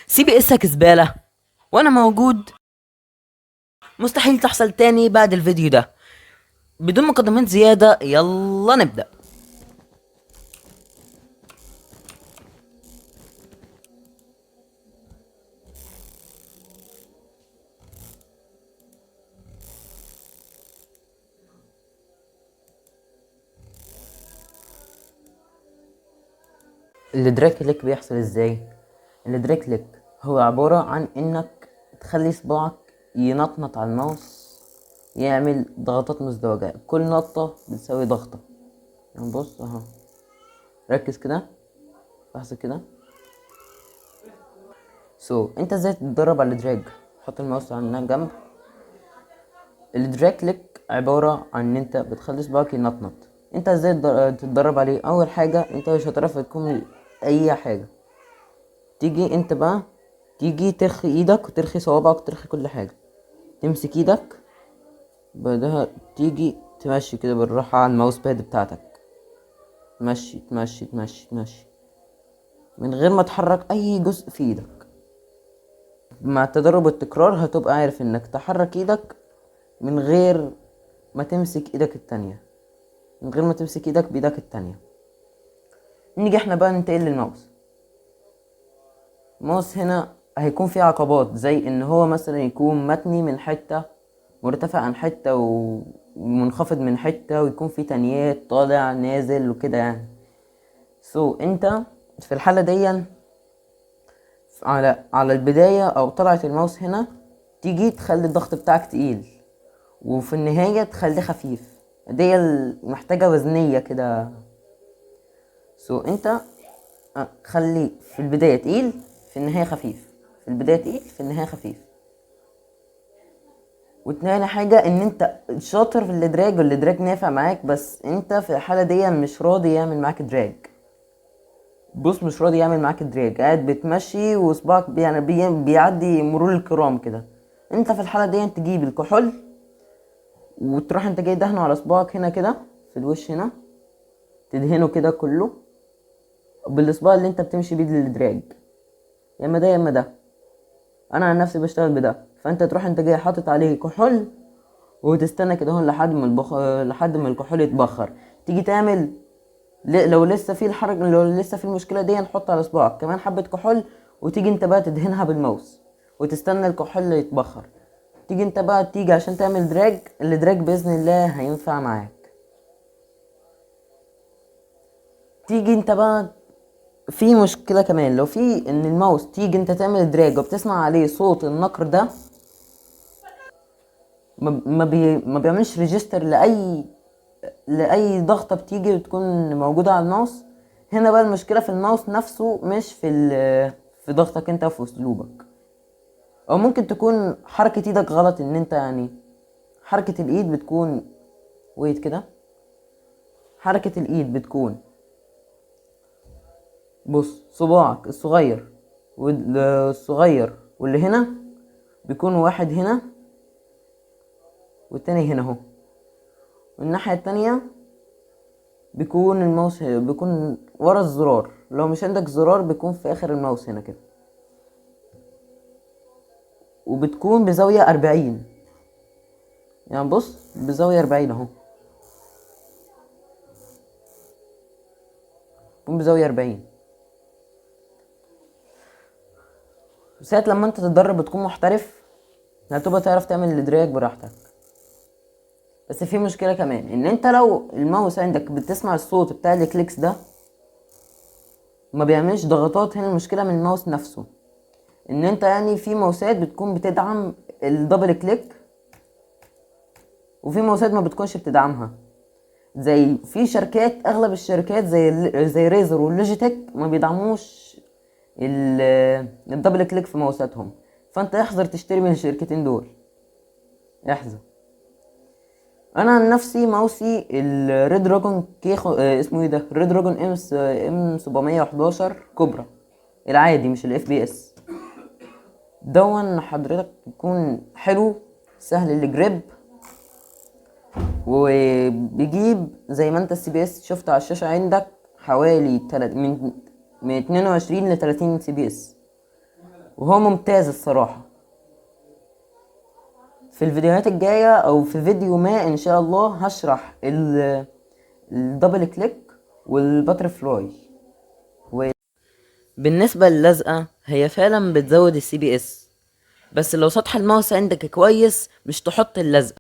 سي بي اسك زبالة وانا موجود. مستحيل تحصل تاني بعد الفيديو ده. بدون مقدمات زيادة يلا نبدأ. الدراك كليك بيحصل ازاي؟ الدراك كليك هو عبارة عن انك تخلي صباعك ينطنط على الماوس، يعمل ضغطات مزدوجة، كل نطة بتساوي ضغطة. يعني بص اهو، ركز كده، لحظة كده. انت ازاي تتدرب على الدراج؟ حط الماوس على جنب. الدراج كليك عبارة عن ان انت بتخلي صباعك ينطنط. انت ازاي تتدرب عليه؟ اول حاجة انت مش هتعرف تكون اي حاجة. تيجي انت بقى ترخي ايدك وترخي صوابعك وترخي كل حاجة، تمسك ايدك، بعدها تيجي تمشي كده بالراحة على الماوس باد بتاعتك، تمشي تمشي تمشي تمشي من غير ما تحرك اي جزء في ايدك. مع التدرب والتكرار هتبقى عارف انك تحرك ايدك من غير ما تمسك ايدك التانية، من غير ما تمسك ايدك بايدك التانية. نيجي احنا بقى ننتقل للماوس. الماوس هنا هيكون فيه عقبات، زي ان هو مثلا يكون متني من حتة، مرتفع عن حتة، ومنخفض من حتة، ويكون فيه تنيات طالع نازل وكده يعني. انت في الحالة دي على البداية او طلعة الماوس هنا تيجي تخلي الضغط بتاعك تقيل، وفي النهاية تخليه خفيف. دي محتاجة وزنية كده. انت خليه في البداية تقيل، في النهاية خفيف، في البداية تقيل، في النهاية خفيف. وتاني حاجة ان انت شاطر في الادراج، والادراج نافع معاك، بس انت في الحالة دي مش راضي يعمل معاك دراج. بص، مش راضي يعمل معاك دراج، قاعد بتمشي وصباعك يعني بيعدي مرور الكرام كده. انت في الحالة دي تجيب الكحول وتروح انت جاي دهنه على صباعك هنا كده في الوش هنا، تدهنه كده كله بالصباع اللي انت بتمشي بيه للدراج، يا اما ده يا اما ده. انا عن نفسي بشتغل بده. فانت تروح انت جاي حاطط عليه كحول وتستنى كده هون لحد ما الكحول يتبخر. تيجي تعمل لو لسه في الحرج، لو لسه في المشكله دي، نحط على صباعك كمان حبه كحول، وتيجي انت بقى تدهنها بالماوس وتستنى الكحول يتبخر. تيجي انت بقى عشان تعمل دراج. الدراج باذن الله هينفع معاك. تيجي انت بقى في مشكله كمان، لو في ان الماوس تيجي انت تعمل دراج وبتسمع عليه صوت النقر ده، ما بيعملش ريجستر لاي ضغطه بتيجي بتكون موجوده على الماوس. هنا بقى المشكله في الماوس نفسه، مش في ضغطك انت وفي اسلوبك. او ممكن تكون حركه ايدك غلط، ان انت يعني حركه الايد بتكون ويت كده. حركه الايد بتكون، بص، صباعك الصغير واللي هنا بيكون واحد هنا والتاني هنا اهو، والناحيه التانية بيكون الماوس بيكون ورا الزرار. لو مش عندك زرار بيكون في اخر الماوس هنا كده، وبتكون بزاوية 40. يعني بص، بزاوية 40 اهو، بتكون بزاوية 40. ساعة لما انت تتدرب وتكون محترف هتبقى تعرف تعمل الادراك براحتك. بس في مشكلة كمان، ان انت لو الماوس عندك بتسمع الصوت بتاع الكليكس ده ما بيعملش ضغطات. هنا المشكلة من الماوس نفسه، ان انت يعني في ماوسات بتكون بتدعم الدبل كليك، وفي ماوسات ما بتكونش بتدعمها. زي في شركات، اغلب الشركات زي ريزر واللوجيتك ما بيدعموش الدبل كليك في ماوساتهم. فانت احذر تشتري من الشركتين دول، احذر. انا عن نفسي ماوسي الريد دراجون اسمه ايه ده، الريد دراجون ام 711 كوبرا، العادي مش الاف بي اس. دون حضرتك يكون حلو، سهل الجريب، وبيجيب زي ما انت السي بي اس شفت على الشاشة عندك حوالي من 22 ل 30 سي بي اس. وهو ممتاز الصراحة. في الفيديوهات الجاية او في فيديو ما ان شاء الله هشرح الدبل كليك والباتر فلاي. بالنسبة للزقة هي فعلا بتزود الCPS، بس لو سطح الماوس عندك كويس مش تحط اللزقة.